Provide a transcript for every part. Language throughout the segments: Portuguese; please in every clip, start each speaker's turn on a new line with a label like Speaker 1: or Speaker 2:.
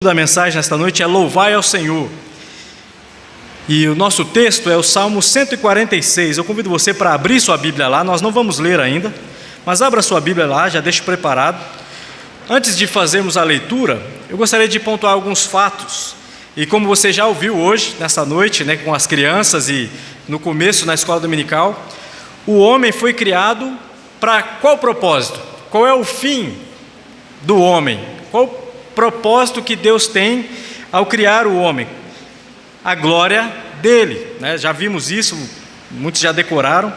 Speaker 1: Da mensagem nesta noite é Louvai ao Senhor. E o nosso texto é o Salmo 146. Eu convido você para abrir sua Bíblia lá. Nós não vamos ler ainda, mas abra sua Bíblia lá, já deixe preparado. Antes de fazermos a leitura, eu gostaria de pontuar alguns fatos. E como você já ouviu hoje, nessa noite, com as crianças e no começo na escola dominical, o homem foi criado para qual propósito? Qual é o fim do homem? Qual propósito que Deus tem ao criar o homem? A glória dele, já vimos isso, muitos já decoraram.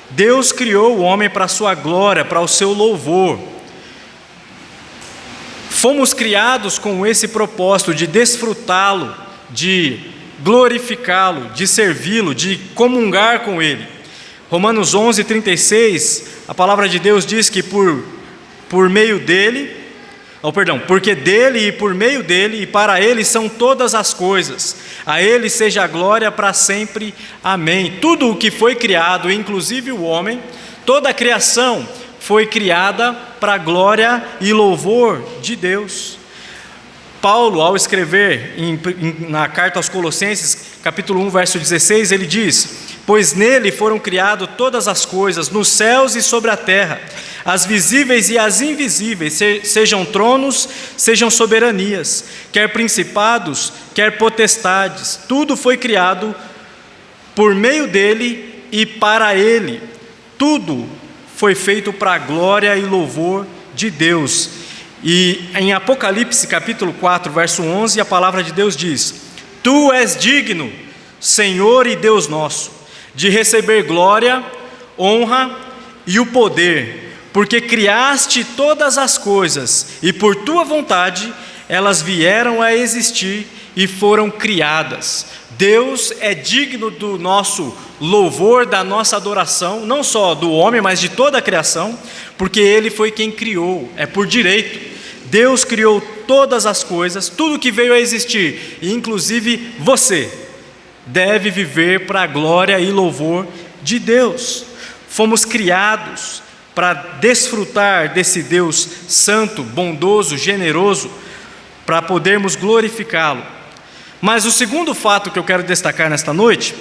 Speaker 1: Deus criou o homem para a sua glória, para o seu louvor. Fomos criados com esse propósito de desfrutá-lo, de glorificá-lo, de servi-lo, de comungar com ele. Romanos 11:36, a palavra de Deus diz que por meio dele, porque dele e por meio dele e para ele são todas as coisas. A ele seja a glória para sempre. Amém. Tudo o que foi criado, inclusive o homem, toda a criação foi criada para a glória e louvor de Deus. Paulo, ao escrever na carta aos Colossenses, capítulo 1, verso 16, ele diz: pois nele foram criadas todas as coisas, nos céus e sobre a terra, as visíveis e as invisíveis, sejam tronos, sejam soberanias, quer principados, quer potestades, tudo foi criado por meio dele e para ele. Tudo foi feito para a glória e louvor de Deus. E em Apocalipse capítulo 4, verso 11, a palavra de Deus diz: tu és digno, Senhor e Deus nosso, de receber glória, honra e o poder, porque criaste todas as coisas, e por tua vontade elas vieram a existir e foram criadas. Deus é digno do nosso louvor, da nossa adoração, não só do homem, mas de toda a criação, porque Ele foi quem criou, é por direito. Deus criou todas as coisas, tudo que veio a existir, e inclusive você deve viver para a glória e louvor de Deus. Fomos criados para desfrutar desse Deus santo, bondoso, generoso, para podermos glorificá-lo. Mas o segundo fato que eu quero destacar nesta noite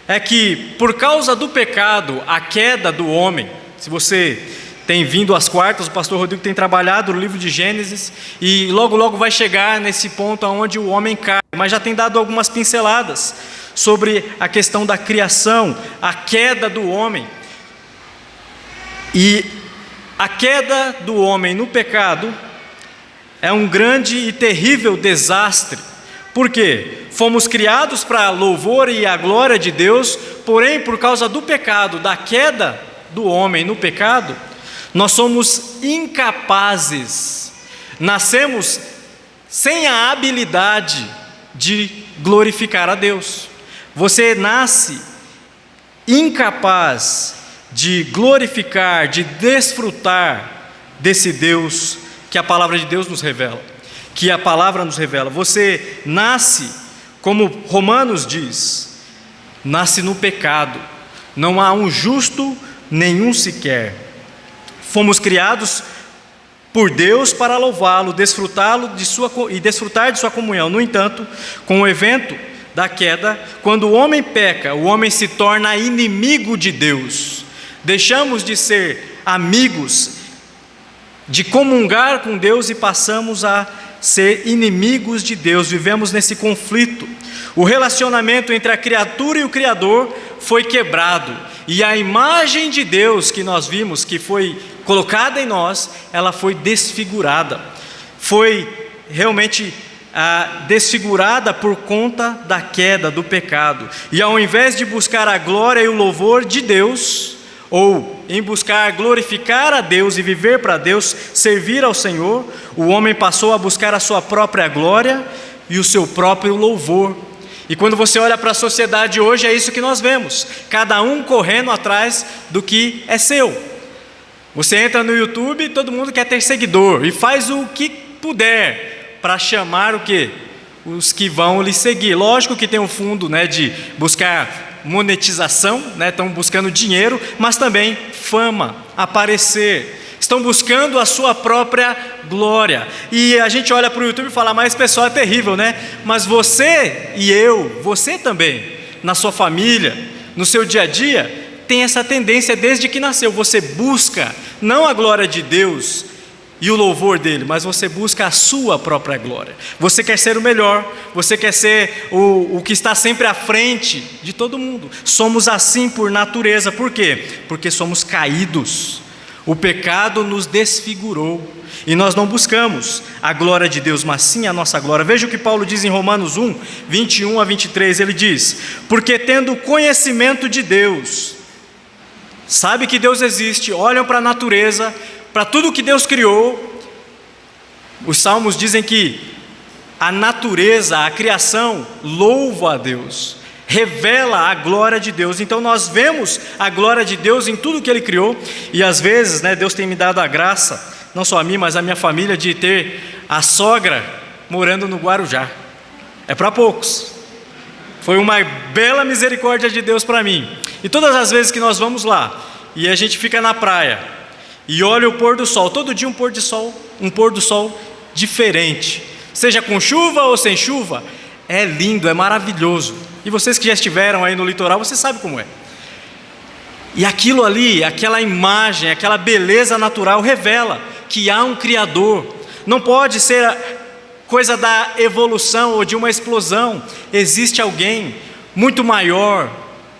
Speaker 1: é que, por causa do pecado, a queda do homem, se você tem vindo às quartas, o pastor Rodrigo tem trabalhado no livro de Gênesis, e logo vai chegar nesse ponto onde o homem cai, mas já tem dado algumas pinceladas sobre a questão da criação, a queda do homem. E a queda do homem no pecado é um grande e terrível desastre. Por quê? Fomos criados para louvor e a glória de Deus, porém, por causa do pecado, da queda do homem no pecado, nós somos incapazes, nascemos sem a habilidade de glorificar a Deus. Você nasce incapaz de glorificar, de desfrutar desse Deus que a palavra de Deus nos revela, que a palavra nos revela. Você nasce, como Romanos diz, nasce no pecado, não há um justo nenhum sequer. Fomos criados por Deus para louvá-lo, desfrutá-lo e desfrutar de sua comunhão. No entanto, com o evento da queda, quando o homem peca, o homem se torna inimigo de Deus. Deixamos de ser amigos, de comungar com Deus e passamos a ser inimigos de Deus. Vivemos nesse conflito. O relacionamento entre a criatura e o Criador foi quebrado, e a imagem de Deus que nós vimos, que foi colocada em nós, ela foi desfigurada. Foi realmente desfigurada por conta da queda, do pecado. E ao invés de buscar a glória e o louvor de Deus, ou em buscar glorificar a Deus e viver para Deus, servir ao Senhor, o homem passou a buscar a sua própria glória e o seu próprio louvor. E quando você olha para a sociedade hoje, é isso que nós vemos, cada um correndo atrás do que é seu. Você entra no YouTube, todo mundo quer ter seguidor, e faz o que puder para chamar o quê? Os que vão lhe seguir. Lógico que tem um fundo de buscar monetização, estão buscando dinheiro, mas também fama, aparecer. estão buscando a sua própria glória. E a gente olha para o YouTube e fala, mas esse pessoal é terrível, né? Mas você e eu, você também, na sua família, no seu dia a dia, tem essa tendência desde que nasceu. Você busca não a glória de Deus e o louvor dele, mas você busca a sua própria glória. Você quer ser o melhor, você quer ser o que está sempre à frente de todo mundo. Somos assim por natureza. Por quê? Porque somos caídos. O pecado nos desfigurou e nós não buscamos a glória de Deus, mas sim a nossa glória. Veja o que Paulo diz em Romanos 1, 21 a 23, ele diz: porque tendo conhecimento de Deus, sabe que Deus existe, olham para a natureza, para tudo que Deus criou. Os salmos dizem que a natureza, a criação, louva a Deus, revela a glória de Deus. Então nós vemos a glória de Deus em tudo que Ele criou. E às vezes, Deus tem me dado a graça, não só a mim, mas a minha família, de ter a sogra morando no Guarujá. É para poucos. Foi uma bela misericórdia de Deus para mim. E todas as vezes que nós vamos lá, e a gente fica na praia, e olha o pôr do sol, todo dia um pôr do sol diferente, seja com chuva ou sem chuva, é lindo, é maravilhoso. E vocês que já estiveram aí no litoral, vocês sabem como é. E aquilo ali, aquela imagem, aquela beleza natural revela que há um Criador. Não pode ser coisa da evolução ou de uma explosão. Existe alguém muito maior,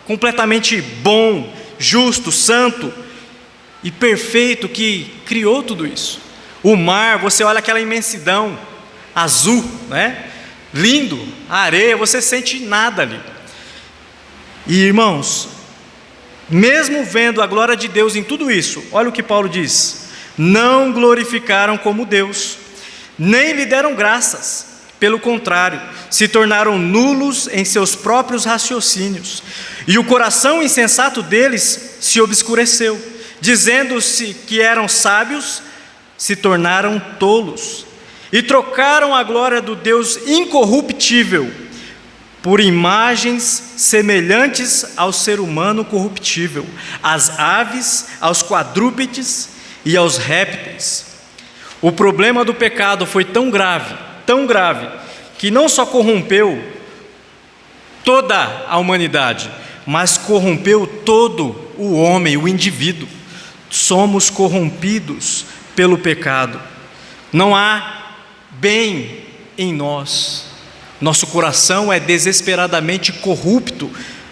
Speaker 1: completamente bom, justo, santo e perfeito, que criou tudo isso. O mar, você olha aquela imensidão azul, lindo, a areia, você sente nada ali. E irmãos, mesmo vendo a glória de Deus em tudo isso, olha o que Paulo diz: não glorificaram como Deus, nem lhe deram graças. Pelo contrário, se tornaram nulos em seus próprios raciocínios, e o coração insensato deles se obscureceu. Dizendo-se que eram sábios, se tornaram tolos, e trocaram a glória do Deus incorruptível por imagens semelhantes ao ser humano corruptível, às aves, aos quadrúpedes e aos répteis. O problema do pecado foi tão grave, que não só corrompeu toda a humanidade, mas corrompeu todo o homem, o indivíduo. Somos corrompidos pelo pecado. Não há bem em nós. Nosso coração é desesperadamente corrupto,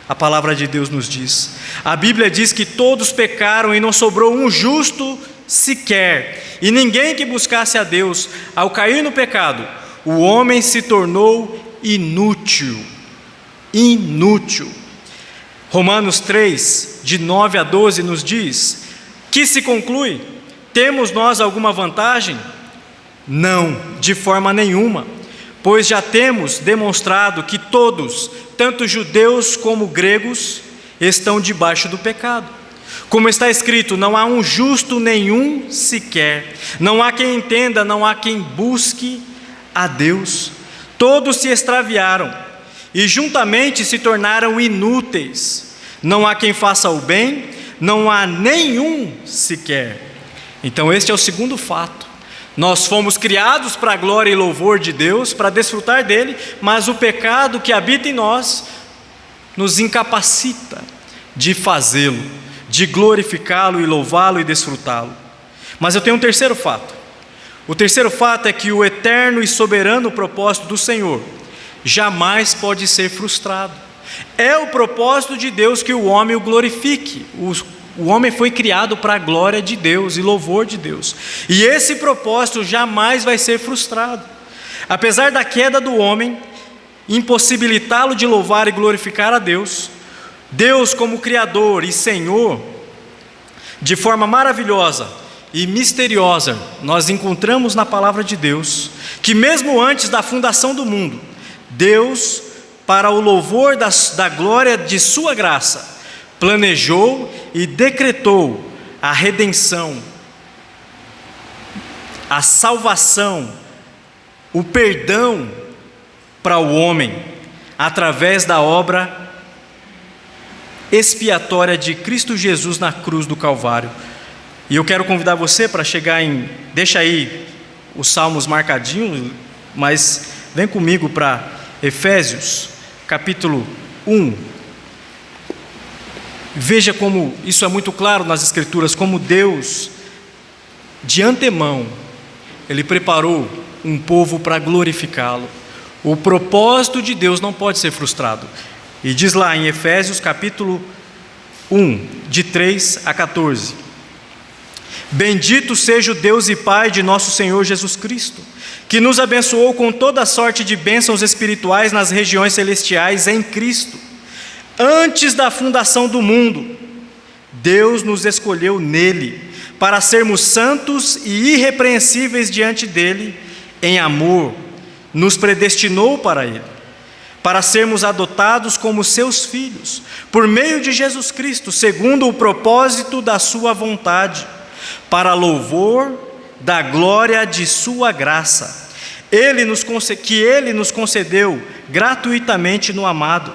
Speaker 1: a palavra de Deus nos diz. A Bíblia diz que todos pecaram e não sobrou um justo sequer. E ninguém que buscasse a Deus. Ao cair no pecado, o homem se tornou inútil. Romanos 3, de 9 a 12 nos diz: que se conclui? Temos nós alguma vantagem? Não, de forma nenhuma, pois já temos demonstrado que todos, tanto judeus como gregos, estão debaixo do pecado. Como está escrito: não há um justo nenhum sequer, não há quem entenda, não há quem busque a Deus. Todos se extraviaram e juntamente se tornaram inúteis. Não há quem faça o bem, não há nenhum sequer. Então este é o segundo fato. Nós fomos criados para a glória e louvor de Deus, para desfrutar dele, mas o pecado que habita em nós nos incapacita de fazê-lo, de glorificá-lo e louvá-lo e desfrutá-lo. Mas eu tenho um terceiro fato. O terceiro fato é que o eterno e soberano propósito do Senhor jamais pode ser frustrado. É o propósito de Deus que o homem o glorifique. O homem foi criado para a glória de Deus e louvor de Deus. E esse propósito jamais vai ser frustrado. Apesar da queda do homem impossibilitá-lo de louvar e glorificar a Deus, Deus, como Criador e Senhor, de forma maravilhosa e misteriosa, nós encontramos na palavra de Deus que mesmo antes da fundação do mundo, Deus, para o louvor da glória de sua graça, planejou e decretou a redenção, a salvação, o perdão para o homem, através da obra expiatória de Cristo Jesus na cruz do Calvário. E eu quero convidar você para chegar deixa aí os salmos marcadinhos, mas vem comigo para Efésios, capítulo 1. Veja como isso é muito claro nas Escrituras, como Deus, de antemão, Ele preparou um povo para glorificá-lo. O propósito de Deus não pode ser frustrado. E diz lá em Efésios capítulo 1, de 3 a 14: Bendito seja o Deus e Pai de nosso Senhor Jesus Cristo, que nos abençoou com toda sorte de bênçãos espirituais nas regiões celestiais em Cristo. Antes da fundação do mundo, Deus nos escolheu nele, para sermos santos e irrepreensíveis diante dele, em amor, nos predestinou para ele, para sermos adotados como seus filhos, por meio de Jesus Cristo, segundo o propósito da sua vontade, para louvor da glória de sua graça, que ele nos concedeu gratuitamente no amado.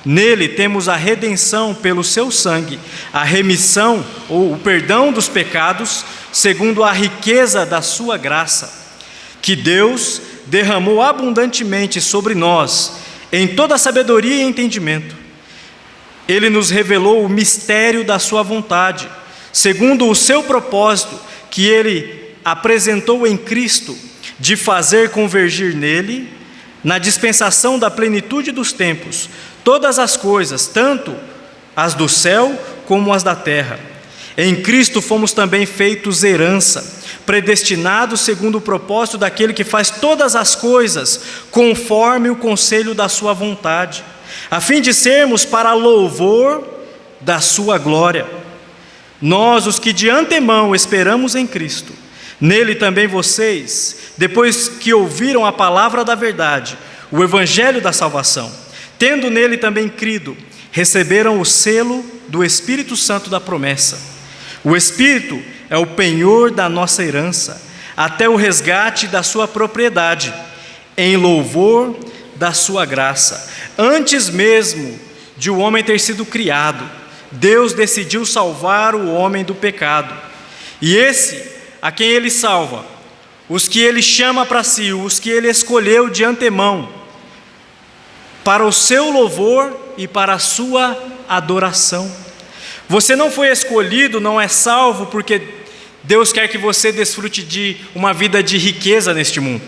Speaker 1: Nele temos a redenção pelo seu sangue, a remissão ou o perdão dos pecados, segundo a riqueza da sua graça, que Deus derramou abundantemente sobre nós, em toda sabedoria e entendimento. Ele nos revelou o mistério da sua vontade, segundo o seu propósito, que ele apresentou em Cristo, de fazer convergir nele, na dispensação da plenitude dos tempos, todas as coisas, tanto as do céu como as da terra. Em Cristo fomos também feitos herança, predestinados segundo o propósito daquele que faz todas as coisas, conforme o conselho da sua vontade, a fim de sermos para louvor da sua glória. Nós, os que de antemão esperamos em Cristo, nele também vocês, depois que ouviram a palavra da verdade, o evangelho da salvação, tendo nele também crido, receberam o selo do Espírito Santo da promessa. O Espírito é o penhor da nossa herança, até o resgate da sua propriedade, em louvor da sua graça. Antes mesmo de o homem ter sido criado, Deus decidiu salvar o homem do pecado. E esse, a quem ele salva, os que ele chama para si, os que ele escolheu de antemão, para o seu louvor e para a sua adoração. Você não foi escolhido, não é salvo, porque Deus quer que você desfrute de uma vida de riqueza neste mundo.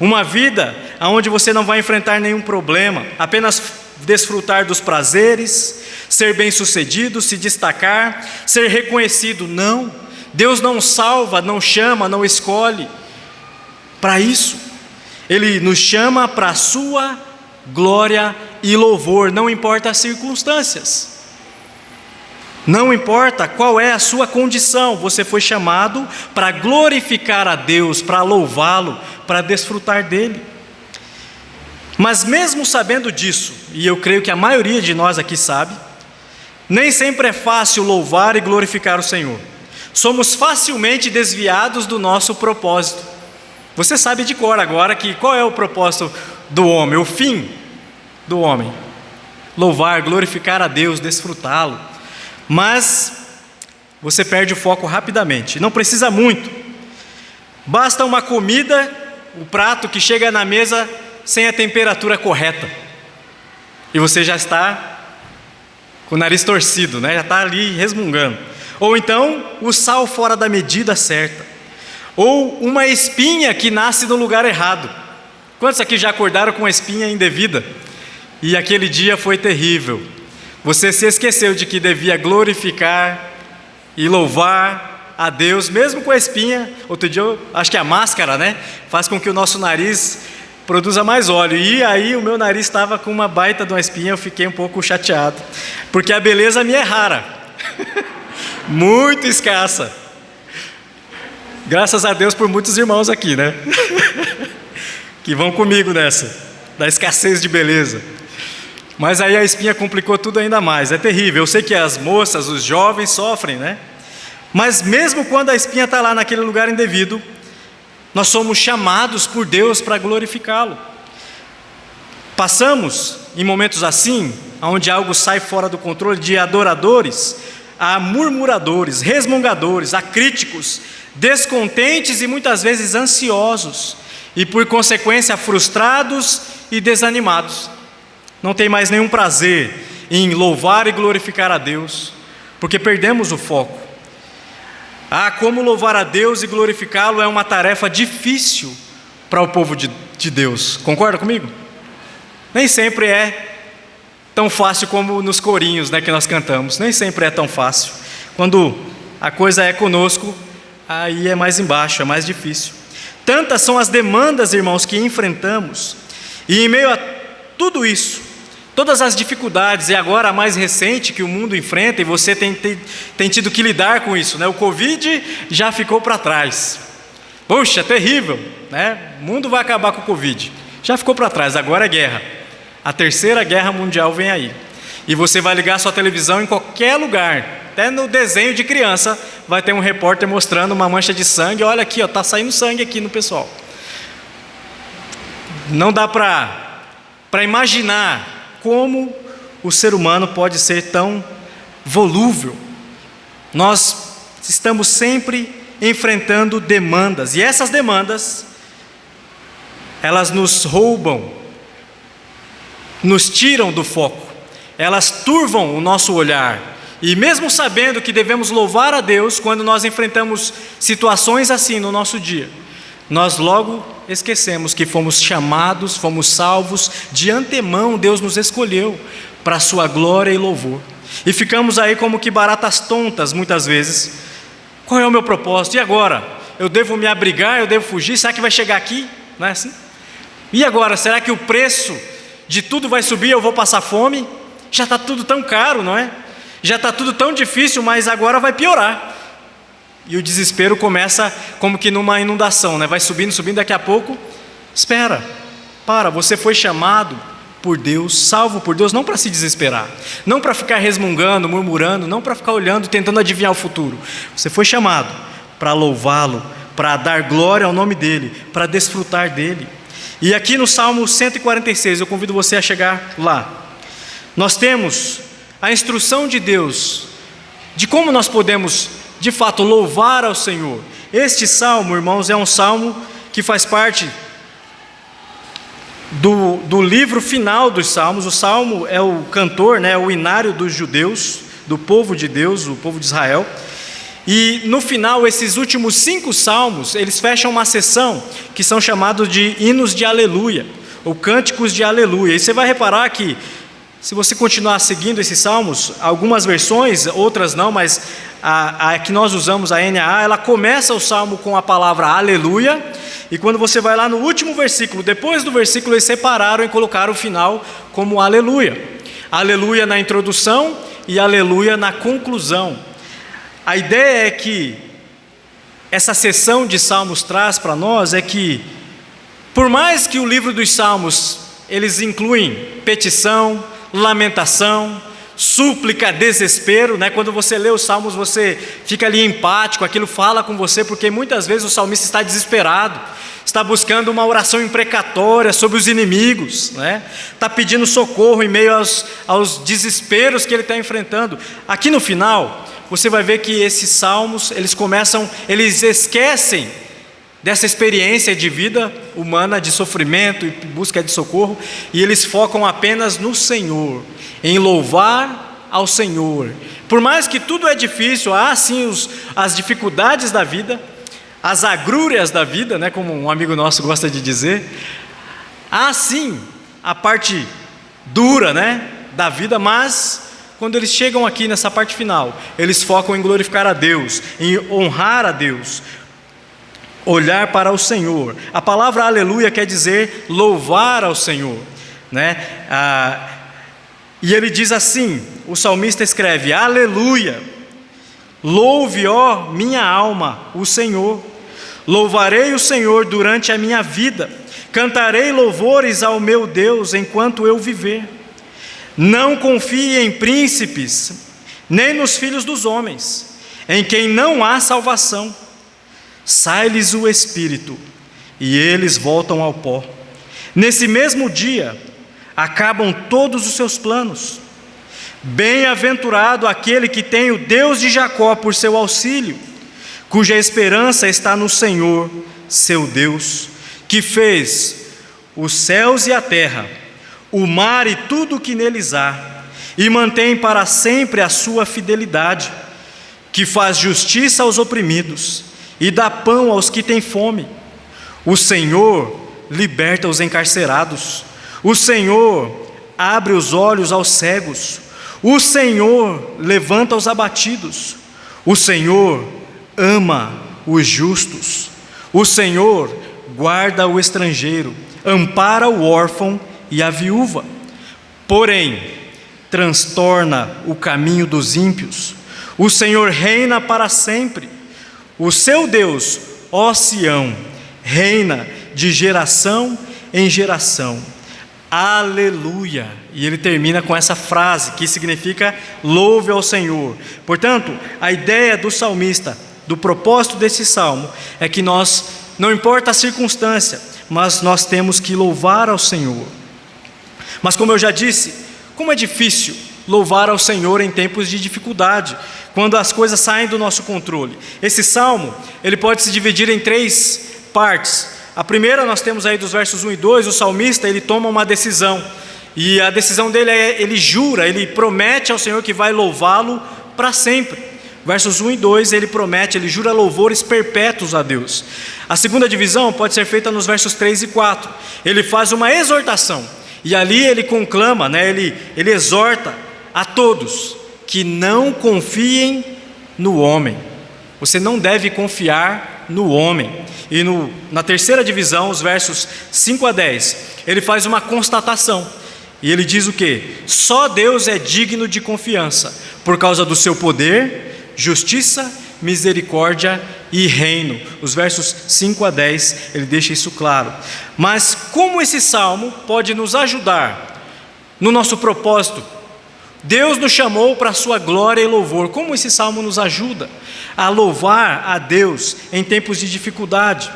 Speaker 1: Uma vida onde você não vai enfrentar nenhum problema, apenas desfrutar dos prazeres, ser bem-sucedido, se destacar, ser reconhecido. Não, Deus não salva, não chama, não escolhe para isso. Ele nos chama para a sua glória e louvor, não importa as circunstâncias, não importa qual é a sua condição, você foi chamado para glorificar a Deus, para louvá-lo, para desfrutar dele. Mas mesmo sabendo disso, e eu creio que a maioria de nós aqui sabe, nem sempre é fácil louvar e glorificar o Senhor. Somos facilmente desviados do nosso propósito. Você sabe de cor agora que qual é o propósito do homem, o fim do homem: louvar, glorificar a Deus, desfrutá-lo. Mas você perde o foco rapidamente. Não precisa muito, basta uma comida, o prato que chega na mesa sem a temperatura correta, e você já está com o nariz torcido, né? Já está ali resmungando. Ou então o sal fora da medida certa, ou uma espinha que nasce no lugar errado. Quantos aqui já acordaram com uma espinha indevida? E aquele dia foi terrível. Você se esqueceu de que devia glorificar e louvar a Deus, mesmo com a espinha. Outro dia, acho que a máscara, né, faz com que o nosso nariz produza mais óleo. E aí o meu nariz estava com uma baita de uma espinha, eu fiquei um pouco chateado, porque a beleza minha é rara, muito escassa. Graças a Deus por muitos irmãos aqui, né? Que vão comigo nessa, da escassez de beleza. Mas aí a espinha complicou tudo ainda mais, é terrível. Eu sei que as moças, os jovens sofrem, né? Mas mesmo quando a espinha está lá naquele lugar indevido, nós somos chamados por Deus para glorificá-lo. Passamos em momentos assim, onde algo sai fora do controle, de adoradores, a murmuradores, resmungadores, a críticos, descontentes e muitas vezes ansiosos, e por consequência frustrados e desanimados. Não tem mais nenhum prazer em louvar e glorificar a Deus, porque perdemos o foco. Como louvar a Deus e glorificá-lo é uma tarefa difícil para o povo de Deus. Concorda comigo? Nem sempre é tão fácil como nos corinhos, né, que nós cantamos. Nem sempre é tão fácil. Quando a coisa é conosco, aí é mais embaixo, é mais difícil. Tantas são as demandas, irmãos, que enfrentamos. E em meio a tudo isso, todas as dificuldades, e agora a mais recente que o mundo enfrenta, e você tem tido que lidar com isso, né? O Covid já ficou para trás. Poxa, terrível, né? O mundo vai acabar com o Covid. Já ficou para trás, agora é guerra. A terceira guerra mundial vem aí. E você vai ligar sua televisão em qualquer lugar, até no desenho de criança, vai ter um repórter mostrando uma mancha de sangue. Olha aqui, está saindo sangue aqui no pessoal. Não dá para imaginar como o ser humano pode ser tão volúvel. Nós estamos sempre enfrentando demandas, e essas demandas, elas nos roubam, nos tiram do foco, elas turvam o nosso olhar, e mesmo sabendo que devemos louvar a Deus quando nós enfrentamos situações assim no nosso dia, nós logo esquecemos que fomos chamados, fomos salvos, de antemão Deus nos escolheu para a sua glória e louvor, e ficamos aí como que baratas tontas muitas vezes. Qual é o meu propósito? E agora? Eu devo me abrigar? Eu devo fugir? Será que vai chegar aqui? Não é assim? E agora? Será que o preço de tudo vai subir? Eu vou passar fome? Já está tudo tão caro, não é? Já está tudo tão difícil, mas agora vai piorar. E o desespero começa como que numa inundação, né? Vai subindo, subindo, daqui a pouco, espera, você foi chamado por Deus, salvo por Deus, não para se desesperar, não para ficar resmungando, murmurando, não para ficar olhando, tentando adivinhar o futuro. Você foi chamado para louvá-lo, para dar glória ao nome dEle, para desfrutar dEle. E aqui no Salmo 146, eu convido você a chegar lá. Nós temos a instrução de Deus, de como nós podemos, de fato, louvar ao Senhor. Este salmo, irmãos, é um salmo que faz parte do livro final dos salmos. O salmo é o cantor, né, o inário dos judeus, do povo de Deus, o povo de Israel. E no final, esses últimos 5 salmos, eles fecham uma seção que são chamados de hinos de aleluia, ou cânticos de aleluia. E você vai reparar que, se você continuar seguindo esses salmos, algumas versões, outras não, mas a que nós usamos, a NAA, ela começa o salmo com a palavra aleluia, e quando você vai lá no último versículo, depois do versículo, eles separaram e colocaram o final como aleluia. Aleluia na introdução e aleluia na conclusão. A ideia é que essa seção de salmos traz para nós é que, por mais que o livro dos salmos, eles incluem petição, lamentação, súplica, desespero, né? Quando você lê os salmos, você fica ali empático, aquilo fala com você, porque muitas vezes o salmista está desesperado, está buscando uma oração imprecatória sobre os inimigos, né? Está pedindo socorro em meio aos desesperos que ele está enfrentando. Aqui no final, você vai ver que esses salmos, eles esquecem dessa experiência de vida humana, de sofrimento e busca de socorro, e eles focam apenas no Senhor, em louvar ao Senhor. Por mais que tudo é difícil, há sim as dificuldades da vida, as agrúrias da vida, né, como um amigo nosso gosta de dizer, há sim a parte dura, né, da vida, mas quando eles chegam aqui nessa parte final, eles focam em glorificar a Deus, em honrar a Deus, olhar para o Senhor. A palavra aleluia quer dizer louvar ao Senhor, né? E ele diz assim, o salmista escreve: aleluia, louve, ó minha alma, o Senhor. Louvarei o Senhor durante a minha vida, cantarei louvores ao meu Deus enquanto eu viver. Não confie em príncipes, nem nos filhos dos homens, em quem não há salvação. Sai-lhes o espírito, e eles voltam ao pó. Nesse mesmo dia, acabam todos os seus planos. Bem-aventurado aquele que tem o Deus de Jacó por seu auxílio, cuja esperança está no Senhor, seu Deus, que fez os céus e a terra, o mar e tudo o que neles há, e mantém para sempre a sua fidelidade, que faz justiça aos oprimidos e dá pão aos que têm fome. O Senhor liberta os encarcerados, o Senhor abre os olhos aos cegos, o Senhor levanta os abatidos, o Senhor ama os justos, o Senhor guarda o estrangeiro, ampara o órfão e a viúva, porém transtorna o caminho dos ímpios. O Senhor reina para sempre, o seu Deus, ó Sião, reina de geração em geração. Aleluia! E ele termina com essa frase que significa louve ao Senhor. Portanto, a ideia do salmista, do propósito desse salmo, é que nós, não importa a circunstância, mas nós temos que louvar ao Senhor. Mas como eu já disse, como é difícil louvar ao Senhor em tempos de dificuldade, quando as coisas saem do nosso controle. Esse salmo, ele pode se dividir em 3 partes. A primeira, nós temos aí dos versos 1 e 2, o salmista, ele toma uma decisão, e a decisão dele é, ele jura, ele promete ao Senhor que vai louvá-lo para sempre. Versos 1 e 2, ele promete, ele jura louvores perpétuos a Deus. A segunda divisão pode ser feita nos versos 3 e 4, ele faz uma exortação, e ali ele conclama, ele exorta a todos que não confiem no homem. Você não deve confiar no homem. E na terceira divisão, os versos 5 a 10, ele faz uma constatação. E ele diz o quê? Só Deus é digno de confiança, por causa do seu poder, justiça, misericórdia e reino. Os versos 5 a 10, ele deixa isso claro. Mas como esse salmo pode nos ajudar no nosso propósito? Deus nos chamou para a sua glória e louvor. Como esse salmo nos ajuda a louvar a Deus em tempos de dificuldade?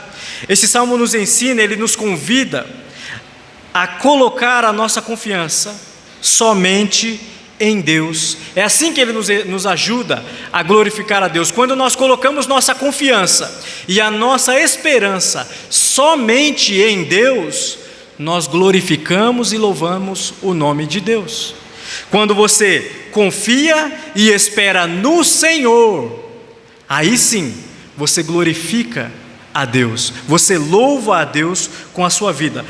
Speaker 1: Esse salmo nos ensina, ele nos convida a colocar a nossa confiança somente em Deus. É assim que ele nos ajuda a glorificar a Deus. Quando nós colocamos nossa confiança e a nossa esperança somente em Deus, nós glorificamos e louvamos o nome de Deus. Quando você confia e espera no Senhor, aí sim você glorifica a Deus, você louva a Deus com a sua vida.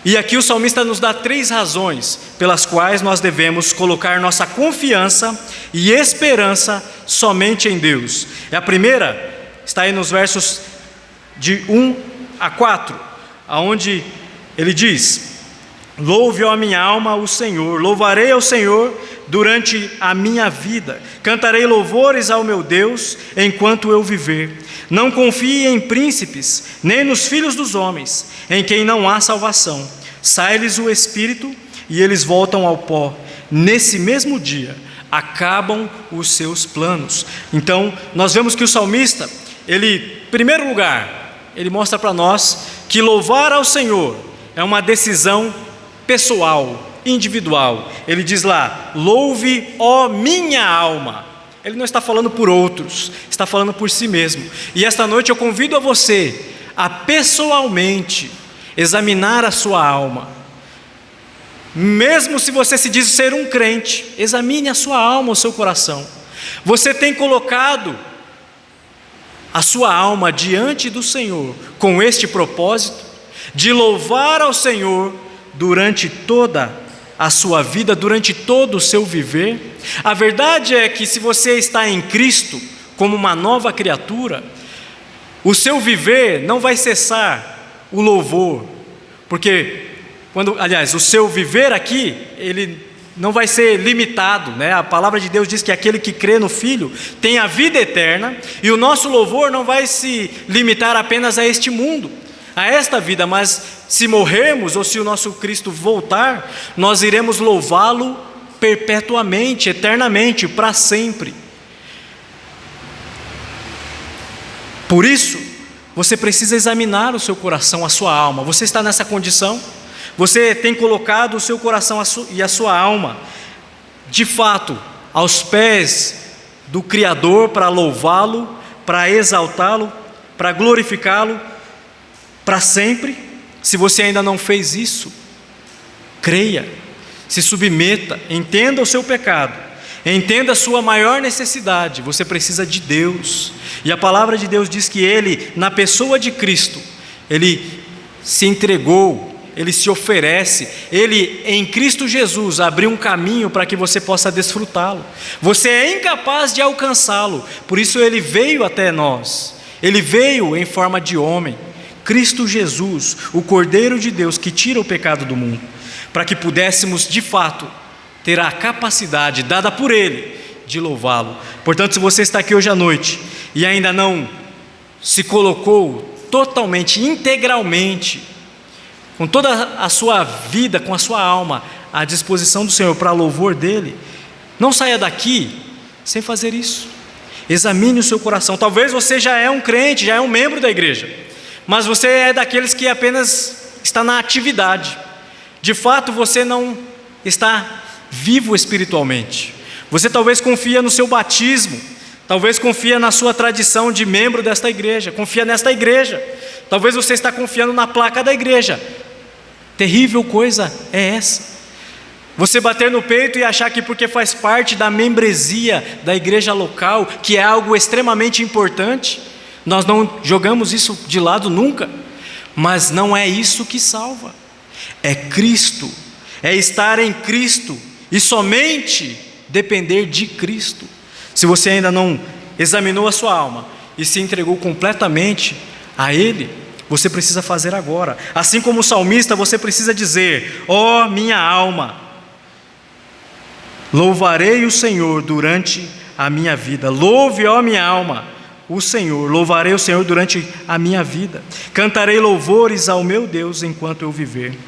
Speaker 1: E aqui o salmista nos dá 3 razões pelas quais nós devemos colocar nossa confiança e esperança somente em Deus. E a primeira está aí nos versos de 1 a 4, aonde ele diz: louve, ó minha alma, o Senhor, louvarei ao Senhor durante a minha vida, cantarei louvores ao meu Deus enquanto eu viver. Não confie em príncipes, nem nos filhos dos homens, em quem não há salvação. Sai-lhes o espírito e eles voltam ao pó. Nesse mesmo dia acabam os seus planos. Então nós vemos que o salmista, ele, em primeiro lugar, ele mostra para nós que louvar ao Senhor é uma decisão pessoal, individual. Ele diz lá: louve, ó minha alma. Ele não está falando por outros, está falando por si mesmo. E esta noite eu convido a você a pessoalmente examinar a sua alma. Mesmo se você se diz ser um crente, examine a sua alma, o seu coração. Você tem colocado a sua alma diante do Senhor com este propósito de louvar ao Senhor durante toda a sua vida, durante todo o seu viver? A verdade é que se você está em Cristo como uma nova criatura, o seu viver não vai cessar o louvor, porque o seu viver aqui, ele não vai ser limitado, né? A palavra de Deus diz que aquele que crê no Filho tem a vida eterna, e o nosso louvor não vai se limitar apenas a este mundo, a esta vida, mas se morrermos ou se o nosso Cristo voltar, nós iremos louvá-lo perpetuamente, eternamente, para sempre. Por isso, você precisa examinar o seu coração, a sua alma. Você está nessa condição? Você tem colocado o seu coração e a sua alma de fato, aos pés do Criador para louvá-lo, para exaltá-lo, para glorificá-lo para sempre? Se você ainda não fez isso, creia, se submeta, entenda o seu pecado, entenda a sua maior necessidade. Você precisa de Deus, e a palavra de Deus diz que Ele, na pessoa de Cristo, Ele se entregou, Ele se oferece, Ele em Cristo Jesus abriu um caminho para que você possa desfrutá-lo. Você é incapaz de alcançá-lo, por isso Ele veio até nós, Ele veio em forma de homem, Cristo Jesus, o Cordeiro de Deus que tira o pecado do mundo, para que pudéssemos de fato ter a capacidade dada por Ele de louvá-lo. Portanto, se você está aqui hoje à noite e ainda não se colocou totalmente, integralmente, com toda a sua vida, com a sua alma à disposição do Senhor para louvor dEle, não saia daqui sem fazer isso. Examine o seu coração. Talvez você já é um crente, já é um membro da igreja, mas você é daqueles que apenas está na atividade. De fato, você não está vivo espiritualmente. Você talvez confia no seu batismo, talvez confia na sua tradição de membro desta igreja, confia nesta igreja. Talvez você está confiando na placa da igreja. Terrível coisa é essa. Você bater no peito e achar que porque faz parte da membresia da igreja local, que é algo extremamente importante, nós não jogamos isso de lado nunca, mas não é isso que salva. É Cristo, é estar em Cristo e somente depender de Cristo. Se você ainda não examinou a sua alma e se entregou completamente a Ele, você precisa fazer agora. Assim como o salmista, você precisa dizer: ó minha alma, louvarei o Senhor durante a minha vida. Louve, ó minha alma, o Senhor. Louvarei o Senhor durante a minha vida. Cantarei louvores ao meu Deus enquanto eu viver.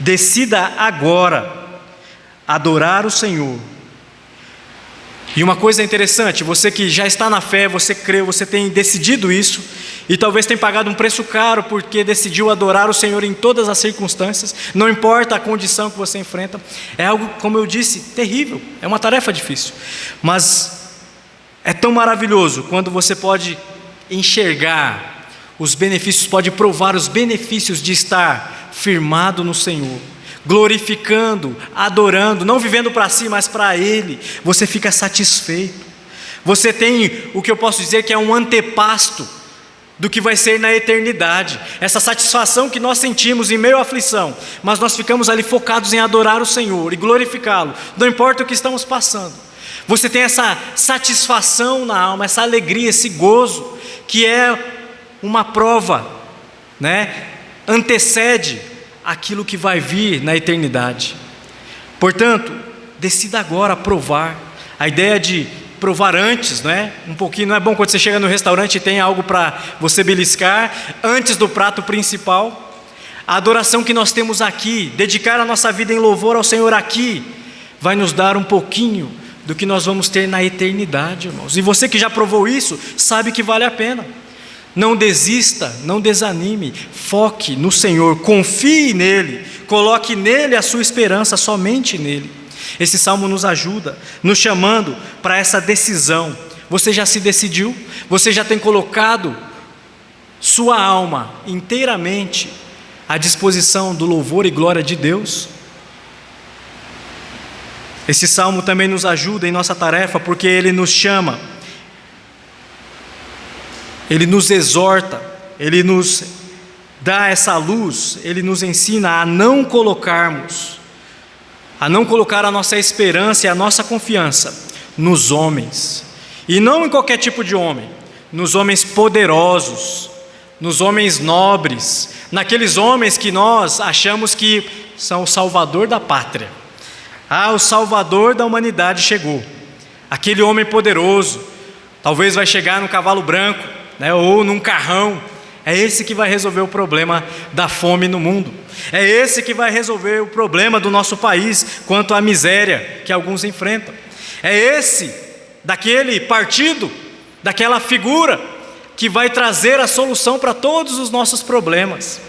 Speaker 1: Decida agora adorar o Senhor. E uma coisa interessante, você que já está na fé, você creu, você tem decidido isso, e talvez tenha pagado um preço caro porque decidiu adorar o Senhor em todas as circunstâncias, não importa a condição que você enfrenta. É algo, como eu disse, terrível, é uma tarefa difícil, mas é tão maravilhoso quando você pode enxergar os benefícios, pode provar os benefícios de estar firmado no Senhor, glorificando, adorando, não vivendo para si, mas para Ele. Você fica satisfeito. Você tem o que eu posso dizer que é um antepasto do que vai ser na eternidade. Essa satisfação que nós sentimos em meio à aflição, mas nós ficamos ali focados em adorar o Senhor e glorificá-lo, não importa o que estamos passando. Você tem essa satisfação na alma, essa alegria, esse gozo, que é uma prova, antecede aquilo que vai vir na eternidade. Portanto, decida agora provar. A ideia de provar antes, um pouquinho, não é bom quando você chega no restaurante e tem algo para você beliscar antes do prato principal. A adoração que nós temos aqui, dedicar a nossa vida em louvor ao Senhor aqui, vai nos dar um pouquinho do que nós vamos ter na eternidade, irmãos. E você que já provou isso, sabe que vale a pena. Não desista, não desanime, foque no Senhor, confie nele, coloque nele a sua esperança, somente nele. Esse salmo nos ajuda, nos chamando para essa decisão. Você já se decidiu? Você já tem colocado sua alma inteiramente à disposição do louvor e glória de Deus? Esse salmo também nos ajuda em nossa tarefa, porque ele nos chama, ele nos exorta, ele nos dá essa luz, ele nos ensina a não colocar a nossa esperança e a nossa confiança nos homens, e não em qualquer tipo de homem, nos homens poderosos, nos homens nobres, naqueles homens que nós achamos que são o salvador da pátria. O salvador da humanidade chegou, aquele homem poderoso, talvez vai chegar no cavalo branco, ou num carrão. É esse que vai resolver o problema da fome no mundo. É esse que vai resolver o problema do nosso país quanto à miséria que alguns enfrentam. É esse, daquele partido, daquela figura que vai trazer a solução para todos os nossos problemas.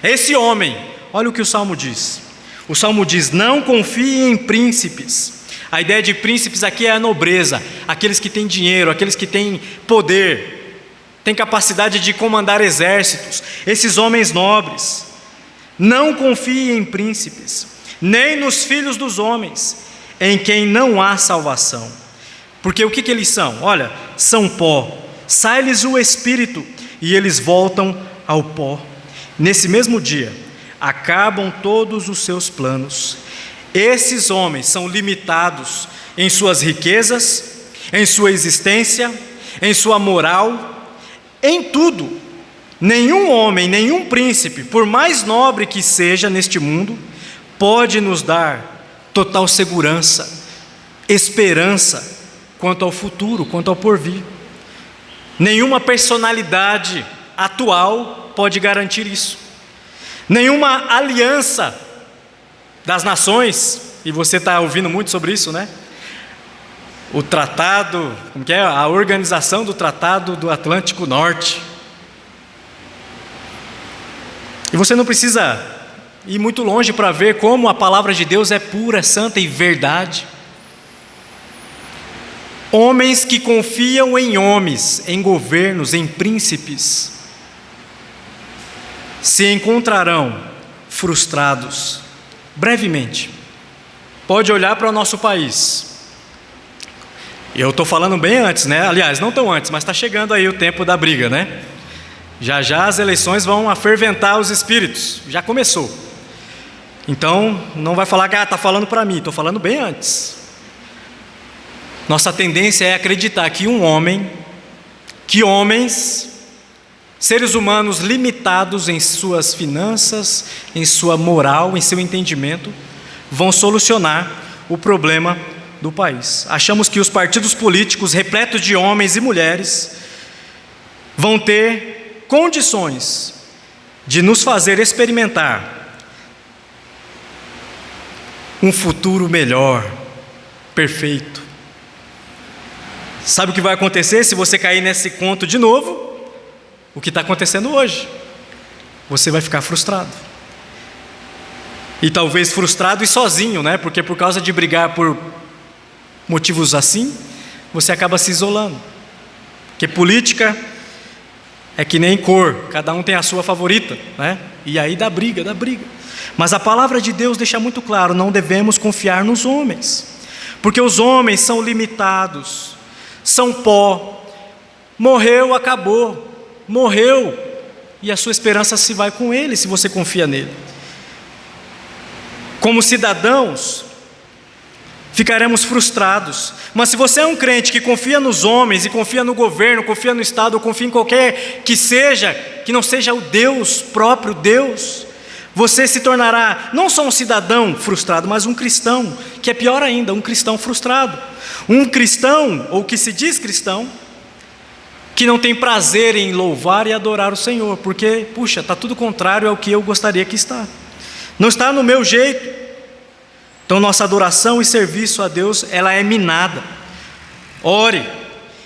Speaker 1: É esse homem. Olha o que o Salmo diz. O Salmo diz: não confie em príncipes, A ideia de príncipes aqui é a nobreza, aqueles que têm dinheiro, aqueles que têm poder, têm capacidade de comandar exércitos. Esses homens nobres. Não confiem em príncipes, nem nos filhos dos homens, em quem não há salvação. Porque o que eles são? Olha, são pó. Sai-lhes o espírito e eles voltam ao pó. Nesse mesmo dia, acabam todos os seus planos. Esses homens são limitados em suas riquezas, em sua existência, em sua moral, em tudo. Nenhum homem, nenhum príncipe, por mais nobre que seja neste mundo, pode nos dar total segurança, esperança quanto ao futuro, quanto ao porvir. Nenhuma personalidade atual pode garantir isso. Nenhuma aliança das nações, e você está ouvindo muito sobre isso, né? O tratado, como que é? A organização do Tratado do Atlântico Norte. E você não precisa ir muito longe para ver como a palavra de Deus é pura, santa e verdade. Homens que confiam em homens, em governos, em príncipes, se encontrarão frustrados brevemente. Pode olhar para o nosso país. Eu estou falando bem antes, né? Aliás, não tão antes, mas está chegando aí o tempo da briga, né? Já já as eleições vão aferventar os espíritos. Já começou. Então, não vai falar que está falando para mim. Estou falando bem antes. Nossa tendência é acreditar que homens, seres humanos limitados em suas finanças, em sua moral, em seu entendimento, vão solucionar o problema do país. Achamos que os partidos políticos, repletos de homens e mulheres, vão ter condições de nos fazer experimentar um futuro melhor, perfeito. Sabe o que vai acontecer se você cair nesse conto de novo? O que está acontecendo hoje? Você vai ficar frustrado. E talvez frustrado e sozinho, né? Porque por causa de brigar por motivos assim, você acaba se isolando. Porque política é que nem cor, cada um tem a sua favorita, né? E aí dá briga. Mas a palavra de Deus deixa muito claro, não devemos confiar nos homens. Porque os homens são limitados, são pó, morreu, acabou, morreu, e a sua esperança se vai com ele, se você confia nele. Como cidadãos, ficaremos frustrados, mas se você é um crente que confia nos homens, e confia no governo, confia no Estado, ou confia em qualquer que seja, que não seja o Deus, próprio Deus, você se tornará não só um cidadão frustrado, mas um cristão, que é pior ainda, um cristão frustrado. Um cristão, ou que se diz cristão, que não tem prazer em louvar e adorar o Senhor, porque, puxa, está tudo contrário ao que eu gostaria que está. Não está no meu jeito. Então nossa adoração e serviço a Deus, ela é minada. Ore,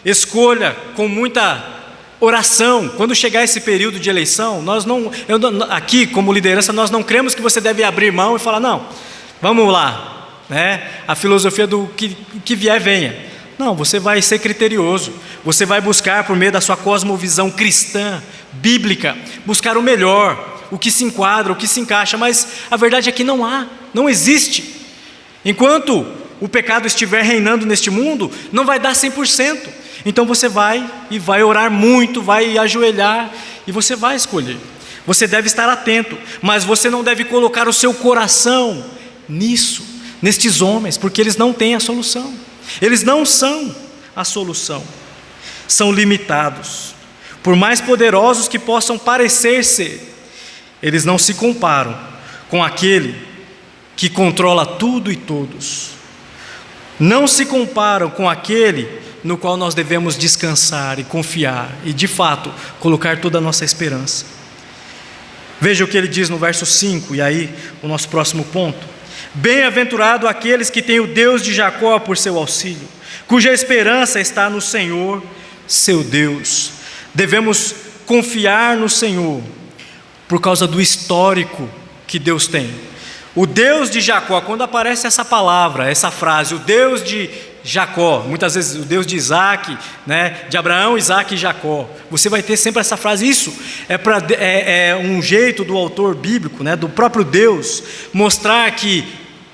Speaker 1: escolha com muita oração. Quando chegar esse período de eleição, aqui como liderança, nós não cremos que você deve abrir mão e falar, não, vamos lá, né? A filosofia do que vier, venha. Não, você vai ser criterioso, você vai buscar por meio da sua cosmovisão cristã, bíblica, buscar o melhor, o que se enquadra, o que se encaixa, mas a verdade é que não existe. Enquanto o pecado estiver reinando neste mundo, não vai dar 100%. Então você vai orar muito, vai ajoelhar e você vai escolher. Você deve estar atento, mas você não deve colocar o seu coração nestes homens, porque eles não têm a solução. Eles não são a solução. São limitados. Por mais poderosos que possam parecer ser, eles não se comparam com aquele que controla tudo e todos. Não se comparam com aquele no qual nós devemos descansar e confiar e, de fato, colocar toda a nossa esperança. Veja o que ele diz no verso 5, e aí o nosso próximo ponto. Bem-aventurado aqueles que têm o Deus de Jacó por seu auxílio, cuja esperança está no Senhor, seu Deus. Devemos confiar no Senhor por causa do histórico que Deus tem. O Deus de Jacó, quando aparece essa palavra, essa frase, o Deus de Jacó, muitas vezes o Deus de Isaac, né, de Abraão, Isaac e Jacó, você vai ter sempre essa frase. Isso é um jeito do autor bíblico, né, do próprio Deus, mostrar que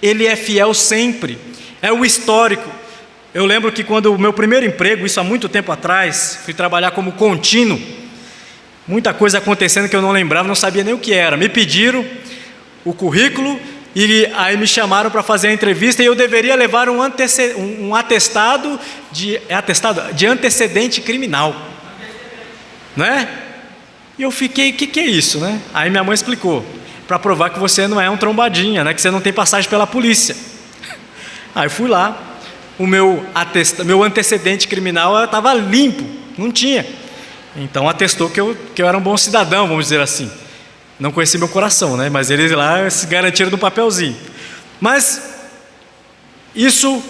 Speaker 1: Ele é fiel sempre, é o histórico. Eu lembro que quando o meu primeiro emprego, isso há muito tempo atrás, fui trabalhar como contínuo, muita coisa acontecendo que eu não lembrava, não sabia nem o que era. Me pediram o currículo e aí me chamaram para fazer a entrevista, e eu deveria levar um atestado de antecedente criminal, né? E eu fiquei, o que é isso, né? Aí minha mãe explicou, para provar que você não é um trombadinha, né? Que você não tem passagem pela polícia. Aí fui lá, o meu antecedente criminal estava limpo, não tinha. Então atestou que eu era um bom cidadão, vamos dizer assim. Não conheci meu coração, né? Mas eles lá se garantiram do papelzinho. Mas isso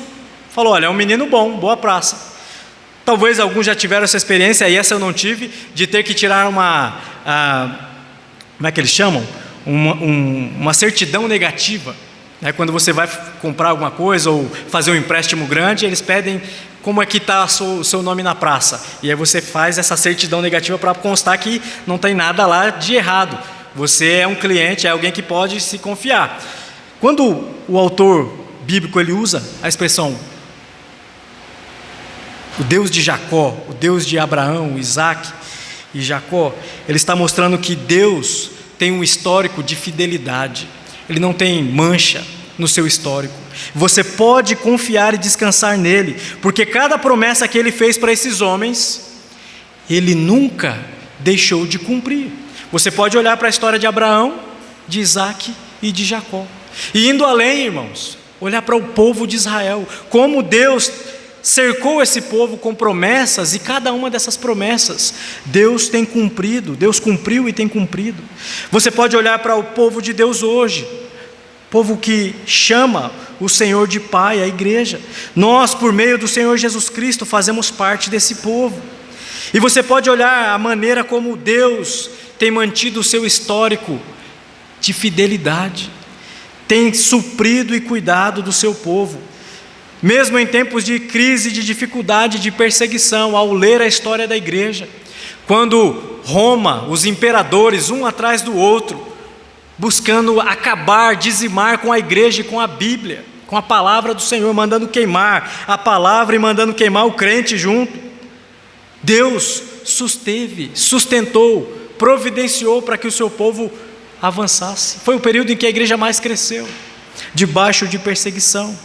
Speaker 1: falou, olha, é um menino bom, boa praça. Talvez alguns já tiveram essa experiência, e essa eu não tive, de ter que tirar como é que eles chamam? Uma certidão negativa. Né? Quando você vai comprar alguma coisa ou fazer um empréstimo grande, eles pedem como é que está o seu nome na praça. E aí você faz essa certidão negativa para constar que não tem nada lá de errado. Você é um cliente, é alguém que pode se confiar. Quando o autor bíblico ele usa a expressão o Deus de Jacó, o Deus de Abraão, Isaac e Jacó, ele está mostrando que Deus tem um histórico de fidelidade. Ele não tem mancha no seu histórico. Você pode confiar e descansar nele, porque cada promessa que ele fez para esses homens, ele nunca deixou de cumprir. Você pode olhar para a história de Abraão, de Isaac e de Jacó. E indo além, irmãos, olhar para o povo de Israel, como Deus cercou esse povo com promessas, e cada uma dessas promessas Deus tem cumprido, Deus cumpriu e tem cumprido. Você pode olhar para o povo de Deus hoje, povo que chama o Senhor de Pai, a igreja. Nós, por meio do Senhor Jesus Cristo, fazemos parte desse povo. E você pode olhar a maneira como Deus tem mantido o seu histórico de fidelidade, tem suprido e cuidado do seu povo, mesmo em tempos de crise, de dificuldade, de perseguição. Ao ler a história da igreja, quando Roma, os imperadores, um atrás do outro, buscando acabar, dizimar com a igreja e com a Bíblia, com a palavra do Senhor, mandando queimar a palavra e mandando queimar o crente junto, Deus susteve, sustentou, providenciou para que o seu povo avançasse. Foi o período em que a igreja mais cresceu, debaixo de perseguição,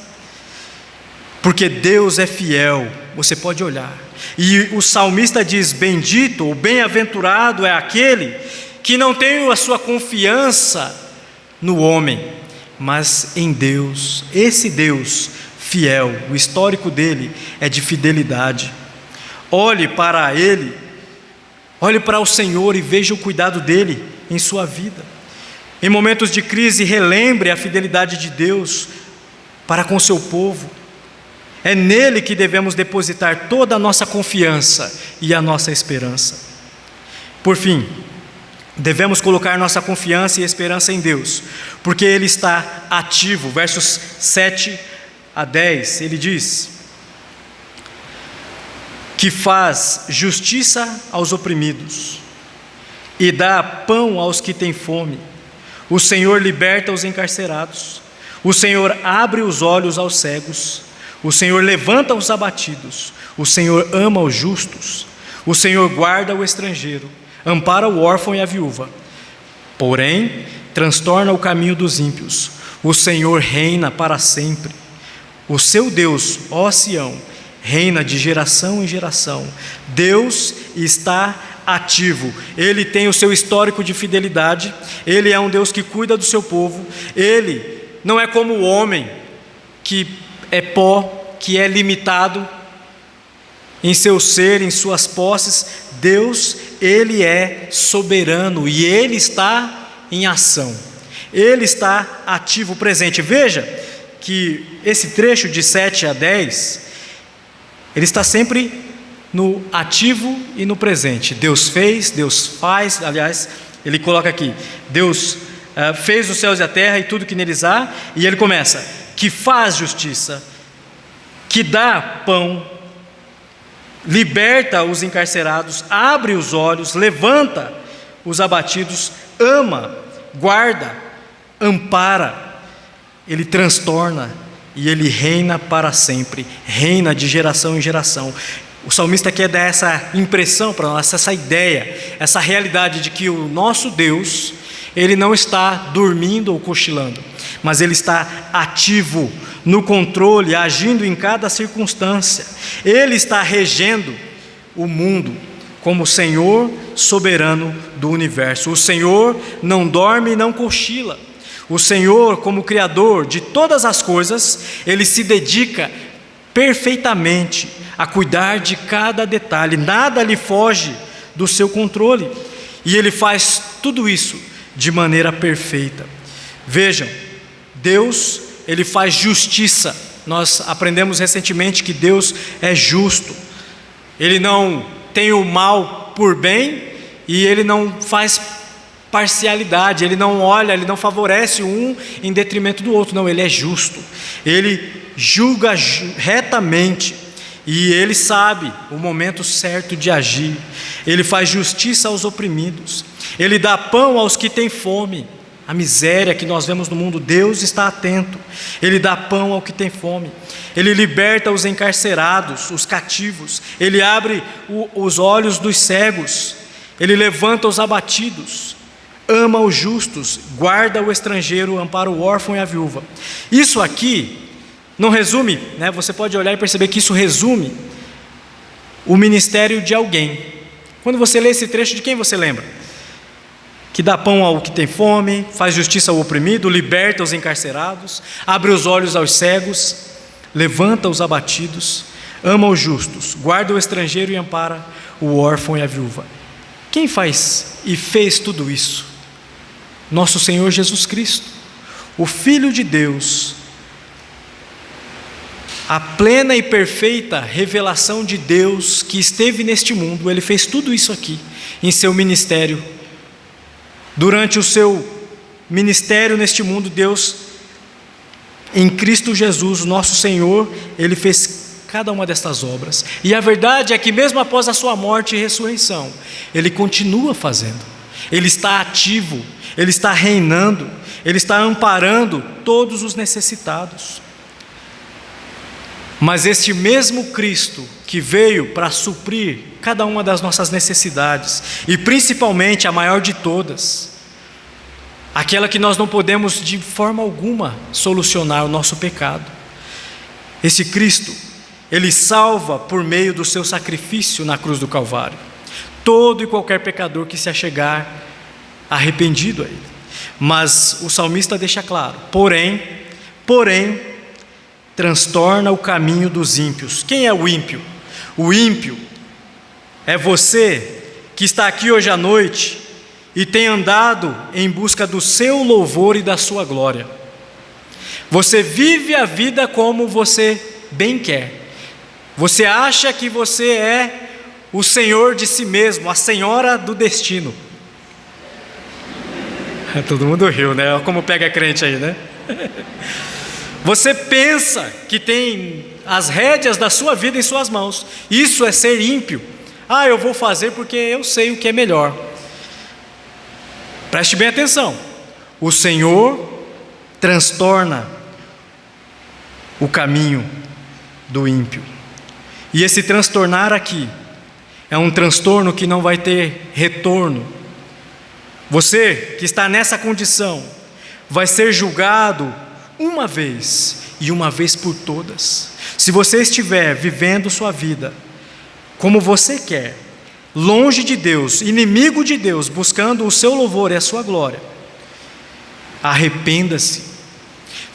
Speaker 1: porque Deus é fiel. Você pode olhar, e o salmista diz: bendito ou bem-aventurado é aquele que não tem a sua confiança no homem, mas em Deus. Esse Deus fiel, o histórico dele é de fidelidade. Olhe para ele, olhe para o Senhor e veja o cuidado dele em sua vida. Em momentos de crise, relembre a fidelidade de Deus para com seu povo. É nele que devemos depositar toda a nossa confiança e a nossa esperança. Por fim, devemos colocar nossa confiança e esperança em Deus, porque Ele está ativo. Versos 7 a 10, ele diz: que faz justiça aos oprimidos e dá pão aos que têm fome. O Senhor liberta os encarcerados. O Senhor abre os olhos aos cegos. O Senhor levanta os abatidos. O Senhor ama os justos. O Senhor guarda o estrangeiro, ampara o órfão e a viúva, porém transtorna o caminho dos ímpios. O Senhor reina para sempre. O seu Deus, ó Sião, reina de geração em geração. Deus está ativo, Ele tem o seu histórico de fidelidade. Ele é um Deus que cuida do seu povo. Ele não é como o homem, que é pó, que é limitado em seu ser, em suas posses. Deus, Ele é soberano e Ele está em ação. Ele está ativo, presente. Veja que esse trecho de 7 a 10, ele está sempre no ativo e no presente. Deus fez, Deus faz. Aliás, ele coloca aqui: Deus fez os céus e a terra e tudo que neles há, e ele começa: que faz justiça, que dá pão, liberta os encarcerados, abre os olhos, levanta os abatidos, ama, guarda, ampara, ele transtorna e ele reina para sempre, reina de geração em geração. O salmista quer dar essa impressão para nós, essa ideia, essa realidade de que o nosso Deus, ele não está dormindo ou cochilando, mas ele está ativo, no controle, agindo em cada circunstância. Ele está regendo o mundo como Senhor soberano do universo. O Senhor não dorme e não cochila. O Senhor, como Criador de todas as coisas, ele se dedica perfeitamente a cuidar de cada detalhe, nada lhe foge do seu controle, e ele faz tudo isso de maneira perfeita. Vejam, Deus, ele faz justiça. Nós aprendemos recentemente que Deus é justo, ele não tem o mal por bem e ele não faz parcialidade, ele não olha, ele não favorece um em detrimento do outro, não, ele é justo, ele julga retamente e ele sabe o momento certo de agir. Ele faz justiça aos oprimidos, ele dá pão aos que têm fome. A miséria que nós vemos no mundo, Deus está atento, ele dá pão ao que tem fome, ele liberta os encarcerados, os cativos, ele abre os olhos dos cegos, ele levanta os abatidos, ama os justos, guarda o estrangeiro, ampara o órfão e a viúva. Isso aqui não resume, né? Você pode olhar e perceber que isso resume o ministério de alguém. Quando você lê esse trecho, de quem você lembra? Que dá pão ao que tem fome, faz justiça ao oprimido, liberta os encarcerados, abre os olhos aos cegos, levanta os abatidos, ama os justos, guarda o estrangeiro e ampara o órfão e a viúva. Quem faz e fez tudo isso? Nosso Senhor Jesus Cristo, o Filho de Deus, a plena e perfeita revelação de Deus que esteve neste mundo. Ele fez tudo isso aqui em seu ministério. Durante o seu ministério neste mundo, Deus, em Cristo Jesus, nosso Senhor, ele fez cada uma destas obras. E a verdade é que mesmo após a sua morte e ressurreição, ele continua fazendo. Ele está ativo, ele está reinando, ele está amparando todos os necessitados. Mas este mesmo Cristo que veio para suprir cada uma das nossas necessidades, e principalmente a maior de todas, aquela que nós não podemos de forma alguma solucionar, o nosso pecado. Esse Cristo, ele salva por meio do seu sacrifício na cruz do Calvário todo e qualquer pecador que se achegar arrependido a ele. Mas o salmista deixa claro: porém, transtorna o caminho dos ímpios. Quem é o ímpio? O ímpio é você que está aqui hoje à noite e tem andado em busca do seu louvor e da sua glória. Você vive a vida como você bem quer. Você acha que você é o senhor de si mesmo, a senhora do destino. Todo mundo riu, né? Olha como pega crente aí, né? Você pensa que tem as rédeas da sua vida em suas mãos. Isso é ser ímpio. Eu vou fazer porque eu sei o que é melhor. Preste bem atenção. O Senhor transtorna o caminho do ímpio. E esse transtornar aqui é um transtorno que não vai ter retorno. Você que está nessa condição vai ser julgado uma vez e uma vez por todas. Se você estiver vivendo sua vida como você quer, longe de Deus, inimigo de Deus, buscando o seu louvor e a sua glória, arrependa-se,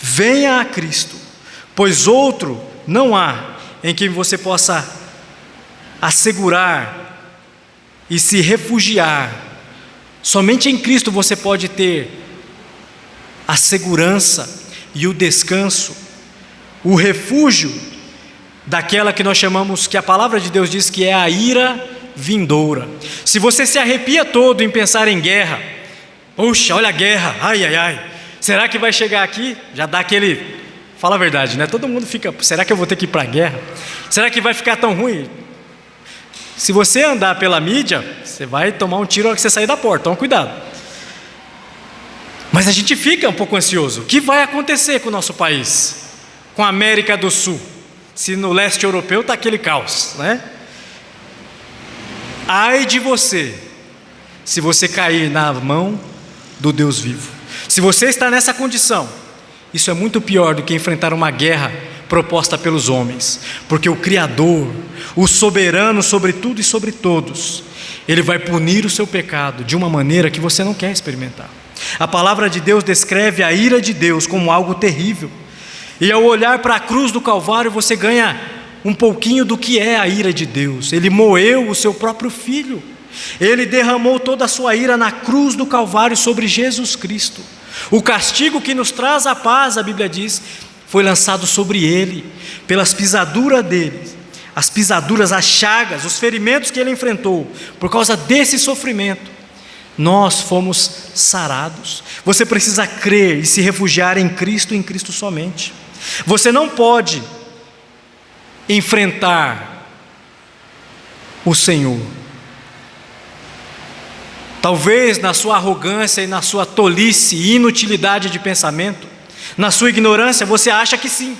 Speaker 1: venha a Cristo, pois outro não há em quem você possa assegurar e se refugiar. Somente em Cristo você pode ter a segurança e o descanso, o refúgio daquela que nós chamamos, que a palavra de Deus diz que é a ira vindoura. Se você se arrepia todo em pensar em guerra, Puxa, olha a guerra, ai, ai, ai. Será que vai chegar aqui? Já dá aquele... Fala a verdade, né? Todo mundo fica, será que eu vou ter que ir para a guerra? Será que vai ficar tão ruim? Se você andar pela mídia, você vai tomar um tiro na hora que você sair da porta, toma cuidado. Mas a gente fica um pouco ansioso. O que vai acontecer com o nosso país? Com a América do Sul? Se no leste europeu está aquele caos, né? Ai de você, se você cair na mão do Deus vivo. Se você está nessa condição, isso é muito pior do que enfrentar uma guerra proposta pelos homens, porque o Criador, o soberano sobre tudo e sobre todos, Ele vai punir o seu pecado de uma maneira que você não quer experimentar. A palavra de Deus descreve a ira de Deus como algo terrível, e ao olhar para a cruz do Calvário, você ganha um pouquinho do que é a ira de Deus. Ele moeu o seu próprio Filho, Ele derramou toda a sua ira na cruz do Calvário sobre Jesus Cristo. O castigo que nos traz a paz, a Bíblia diz, foi lançado sobre Ele, pelas pisaduras dele, as pisaduras, as chagas, os ferimentos que Ele enfrentou. Por causa desse sofrimento, nós fomos sarados. Você precisa crer e se refugiar em Cristo somente. Você não pode enfrentar o Senhor. Talvez na sua arrogância e na sua tolice e inutilidade de pensamento, na sua ignorância, você acha que sim,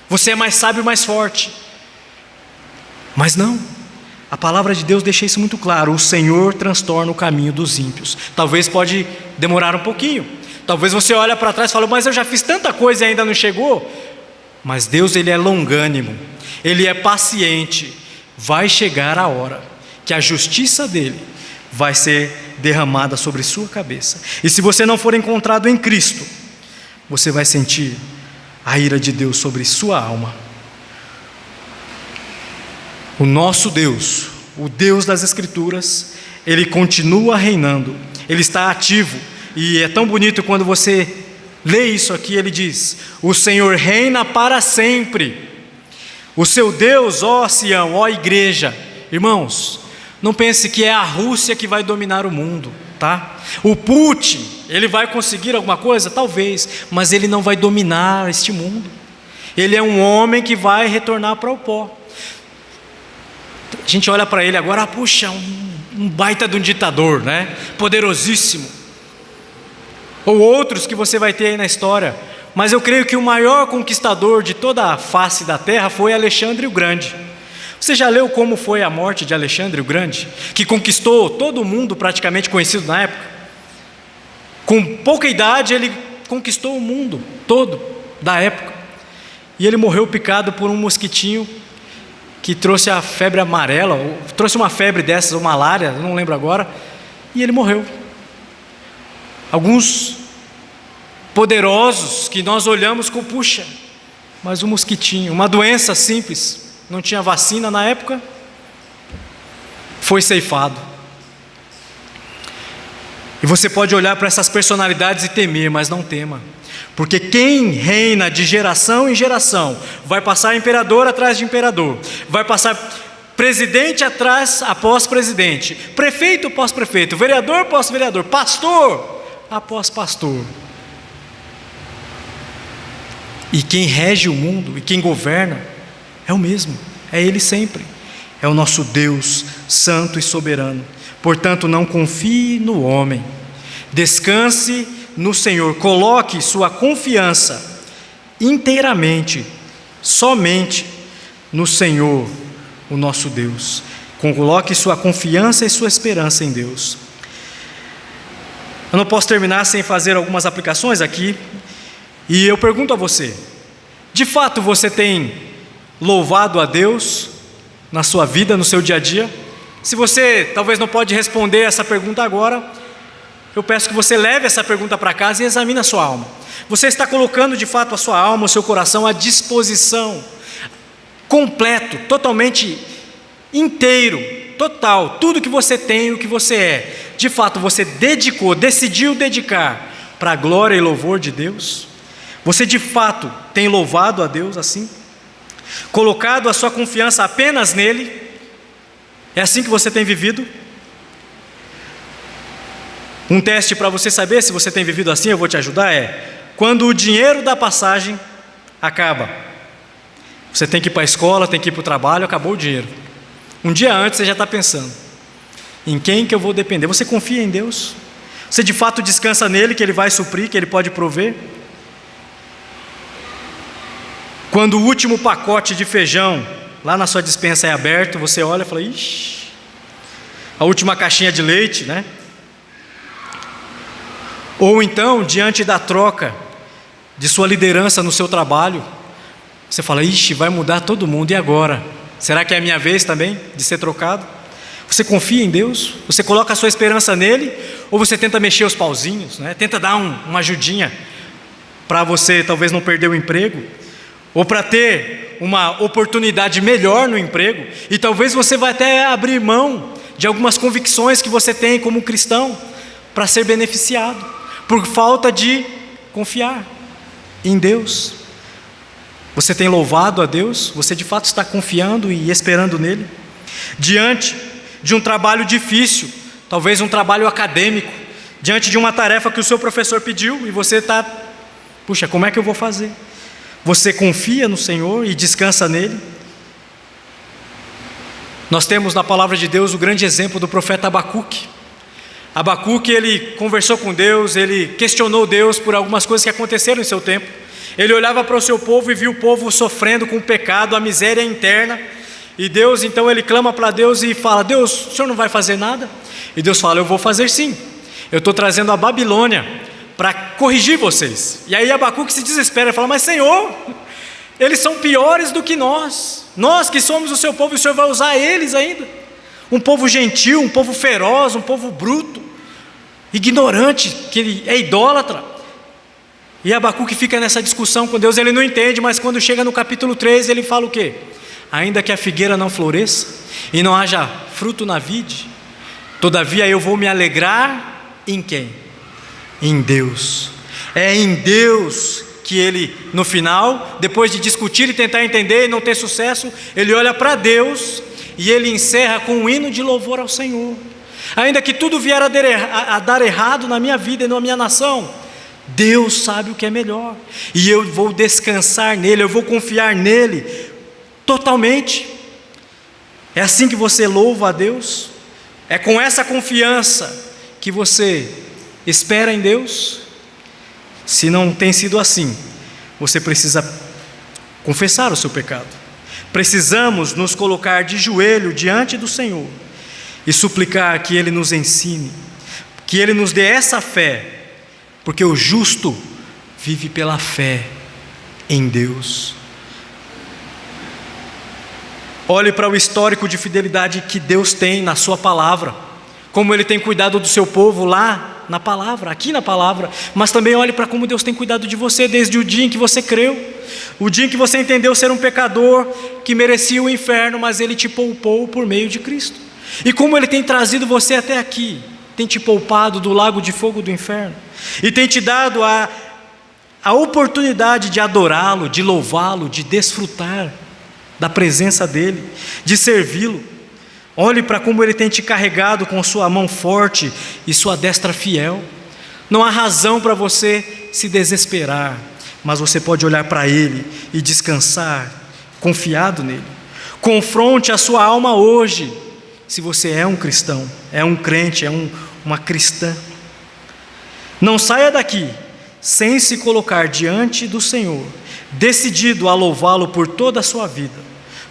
Speaker 1: você é mais sábio e mais forte. Mas não, a palavra de Deus deixa isso muito claro: o Senhor transtorna o caminho dos ímpios. Talvez pode demorar um pouquinho, talvez você olhe para trás e fale, mas eu já fiz tanta coisa e ainda não chegou. Mas Deus, Ele é longânimo, Ele é paciente. Vai chegar a hora que a justiça dEle vai ser derramada sobre sua cabeça. E se você não for encontrado em Cristo, você vai sentir a ira de Deus sobre sua alma. O nosso Deus, o Deus das Escrituras, Ele continua reinando, Ele está ativo. E é tão bonito quando você lê isso aqui, Ele diz: o Senhor reina para sempre. O seu Deus, ó Sião, ó igreja. Irmãos, não pense que é a Rússia que vai dominar o mundo, tá? O Putin, ele vai conseguir alguma coisa? Talvez, mas ele não vai dominar este mundo. Ele é um homem que vai retornar para o pó. A gente olha para ele agora, puxa, um baita de um ditador, né? Poderosíssimo. Ou outros que você vai ter aí na história. Mas eu creio que o maior conquistador de toda a face da terra foi Alexandre o Grande. Você já leu como foi a morte de Alexandre o Grande? Que conquistou todo o mundo praticamente conhecido na época. Com pouca idade ele conquistou o mundo todo da época. E ele morreu picado por um mosquitinho que trouxe a febre amarela, ou trouxe uma febre dessas, ou malária, não lembro agora, e ele morreu. Alguns poderosos que nós olhamos com, puxa, mas um mosquitinho, uma doença simples, não tinha vacina na época, foi ceifado. E você pode olhar para essas personalidades e temer, mas não tema, porque quem reina de geração em geração, vai passar imperador atrás de imperador, vai passar presidente após presidente, prefeito após prefeito, vereador após vereador, pastor após pastor. E quem rege o mundo e quem governa é o mesmo, é Ele sempre, é o nosso Deus santo e soberano. Portanto, não confie no homem, descanse no Senhor, coloque sua confiança inteiramente, somente no Senhor, o nosso Deus. Coloque sua confiança e sua esperança em Deus. Eu não posso terminar sem fazer algumas aplicações aqui, e eu pergunto a você: de fato você tem louvado a Deus na sua vida, no seu dia a dia? Se você talvez não pode responder essa pergunta agora, eu peço que você leve essa pergunta para casa e examine a sua alma. Você está colocando de fato a sua alma, o seu coração à disposição, completo, totalmente inteiro, total, tudo que você tem, o que você é, de fato você decidiu dedicar para a glória e louvor de Deus? Você de fato tem louvado a Deus assim? Colocado a sua confiança apenas nele? É assim que você tem vivido? Um teste para você saber se você tem vivido assim, eu vou te ajudar, quando o dinheiro da passagem acaba. Você tem que ir para a escola, tem que ir para o trabalho, acabou o dinheiro. Um dia antes você já está pensando, em quem que eu vou depender? Você confia em Deus? Você de fato descansa nele, que ele vai suprir, que ele pode prover? Quando o último pacote de feijão lá na sua despensa é aberto, você olha e fala, ixi, a última caixinha de leite, né? Ou então, diante da troca de sua liderança no seu trabalho, você fala, ixi, vai mudar todo mundo, e agora? Será que é a minha vez também de ser trocado? Você confia em Deus? Você coloca a sua esperança nele? Ou você tenta mexer os pauzinhos, né? Tenta dar uma ajudinha para você talvez não perder o emprego? Ou para ter uma oportunidade melhor no emprego? E talvez você vai até abrir mão de algumas convicções que você tem como cristão para ser beneficiado, por falta de confiar em Deus. Você tem louvado a Deus? Você de fato está confiando e esperando nele? Diante de um trabalho difícil, talvez um trabalho acadêmico, diante de uma tarefa que o seu professor pediu e você está, puxa, como é que eu vou fazer? Você confia no Senhor e descansa nele? Nós temos na palavra de Deus o grande exemplo do profeta Abacuque. Abacuque, ele conversou com Deus, ele questionou Deus por algumas coisas que aconteceram em seu tempo. Ele olhava para o seu povo e viu o povo sofrendo com o pecado, a miséria interna. E Deus, então ele clama para Deus e fala, Deus, o Senhor não vai fazer nada? E Deus fala, eu vou fazer sim. Eu estou trazendo a Babilônia para corrigir vocês. E aí Abacuque se desespera e fala, mas Senhor, eles são piores do que nós que somos o seu povo, e o Senhor vai usar eles ainda? Um povo gentil, um povo feroz, um povo bruto, ignorante, que é idólatra. E Abacuque fica nessa discussão com Deus, ele não entende, mas quando chega no capítulo 3, ele fala o quê? Ainda que a figueira não floresça e não haja fruto na vide, todavia eu vou me alegrar em quem? Em Deus. É em Deus que ele, no final, depois de discutir e tentar entender e não ter sucesso, ele olha para Deus e ele encerra com um hino de louvor ao Senhor. Ainda que tudo vier a dar errado na minha vida e na minha nação, Deus sabe o que é melhor, e eu vou descansar nele, eu vou confiar nele totalmente. É assim que você louva a Deus? É com essa confiança que você espera em Deus? Se não tem sido assim, você precisa confessar o seu pecado. Precisamos nos colocar de joelho diante do Senhor e suplicar que Ele nos ensine, que Ele nos dê essa fé, porque o justo vive pela fé em Deus. Olhe para o histórico de fidelidade que Deus tem na sua palavra, como Ele tem cuidado do seu povo lá na palavra, aqui na palavra, mas também olhe para como Deus tem cuidado de você desde o dia em que você creu, o dia em que você entendeu ser um pecador que merecia o inferno, mas Ele te poupou por meio de Cristo, e como Ele tem trazido você até aqui, tem te poupado do lago de fogo do inferno, e tem te dado a oportunidade de adorá-lo, de louvá-lo, de desfrutar da presença dEle, de servi-lo. Olhe para como Ele tem te carregado com sua mão forte e sua destra fiel. Não há razão para você se desesperar, mas você pode olhar para Ele e descansar, confiado nele. Confronte a sua alma hoje, se você é um cristão, é um crente, é uma cristã. Não saia daqui sem se colocar diante do Senhor, decidido a louvá-lo por toda a sua vida,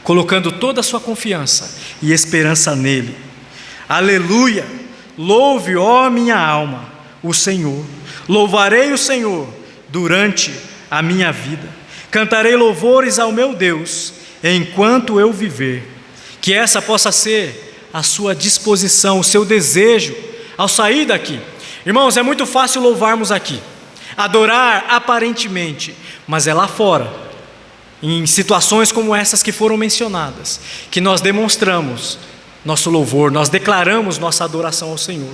Speaker 1: colocando toda a sua confiança e esperança nele. Aleluia! Louve, ó minha alma, o Senhor. Louvarei o Senhor durante a minha vida. Cantarei louvores ao meu Deus enquanto eu viver. Que essa possa ser a sua disposição, o seu desejo ao sair daqui. Irmãos, é muito fácil louvarmos aqui, adorar aparentemente, mas é lá fora, em situações como essas que foram mencionadas, que nós demonstramos nosso louvor, nós declaramos nossa adoração ao Senhor.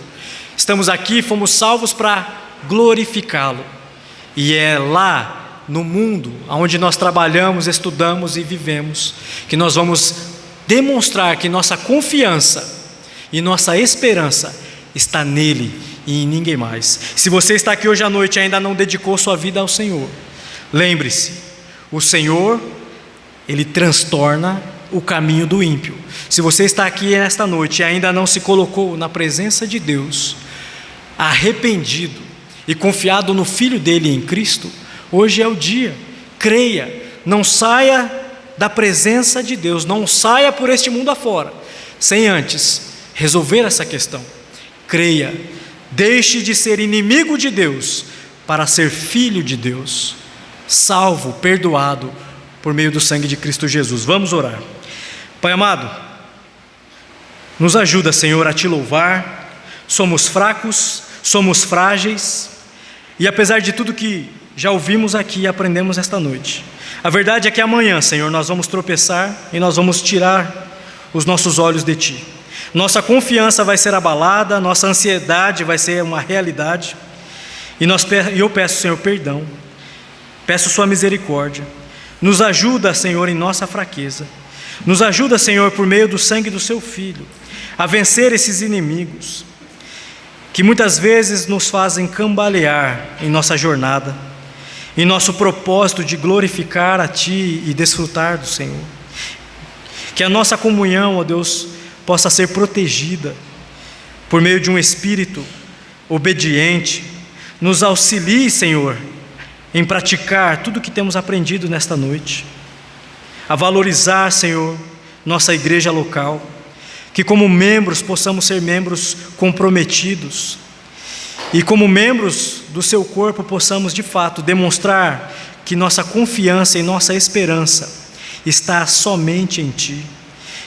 Speaker 1: Estamos aqui, fomos salvos para glorificá-lo, e é lá no mundo, onde nós trabalhamos, estudamos e vivemos, que nós vamos demonstrar que nossa confiança e nossa esperança está nele e em ninguém mais. Se você está aqui hoje à noite e ainda não dedicou sua vida ao Senhor, lembre-se, o Senhor, Ele transtorna o caminho do ímpio. Se você está aqui nesta noite e ainda não se colocou na presença de Deus, arrependido e confiado no Filho dele em Cristo, hoje é o dia. Creia, não saia da presença de Deus, não saia por este mundo afora, sem antes resolver essa questão. Creia, deixe de ser inimigo de Deus para ser filho de Deus, salvo, perdoado por meio do sangue de Cristo Jesus. Vamos orar. Pai amado, nos ajuda, Senhor, a te louvar. Somos fracos, somos frágeis, e apesar de tudo que já ouvimos aqui e aprendemos esta noite, a verdade é que amanhã, Senhor, nós vamos tropeçar e nós vamos tirar os nossos olhos de Ti. Nossa confiança vai ser abalada, nossa ansiedade vai ser uma realidade, e eu peço, Senhor, perdão, peço Sua misericórdia. Nos ajuda, Senhor, em nossa fraqueza. Nos ajuda, Senhor, por meio do sangue do Seu Filho, a vencer esses inimigos que muitas vezes nos fazem cambalear em nossa jornada, em nosso propósito de glorificar a Ti e desfrutar do Senhor. Que a nossa comunhão, ó Deus, possa ser protegida por meio de um espírito obediente. Nos auxilie, Senhor, em praticar tudo o que temos aprendido nesta noite, a valorizar, Senhor, nossa igreja local, que como membros possamos ser membros comprometidos, e como membros do Seu corpo possamos de fato demonstrar que nossa confiança e nossa esperança está somente em Ti,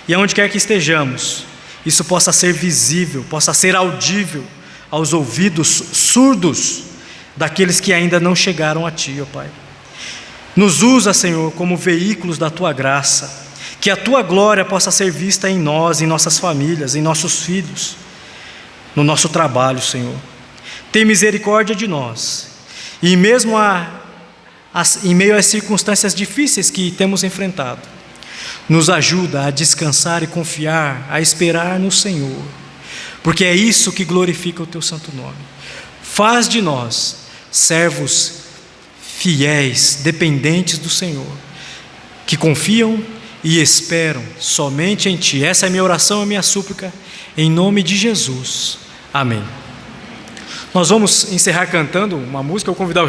Speaker 1: e aonde quer que estejamos, isso possa ser visível, possa ser audível aos ouvidos surdos daqueles que ainda não chegaram a Ti, ó Pai. Nos usa, Senhor, como veículos da Tua graça, que a Tua glória possa ser vista em nós, em nossas famílias, em nossos filhos, no nosso trabalho, Senhor. Tem misericórdia de nós, e mesmo em meio às circunstâncias difíceis que temos enfrentado, nos ajuda a descansar e confiar, a esperar no Senhor, porque é isso que glorifica o Teu santo nome. Faz de nós servos fiéis, dependentes do Senhor, que confiam e esperam somente em Ti. Essa é a minha oração, a minha súplica, em nome de Jesus. Amém. Nós vamos encerrar cantando uma música. Eu convidar o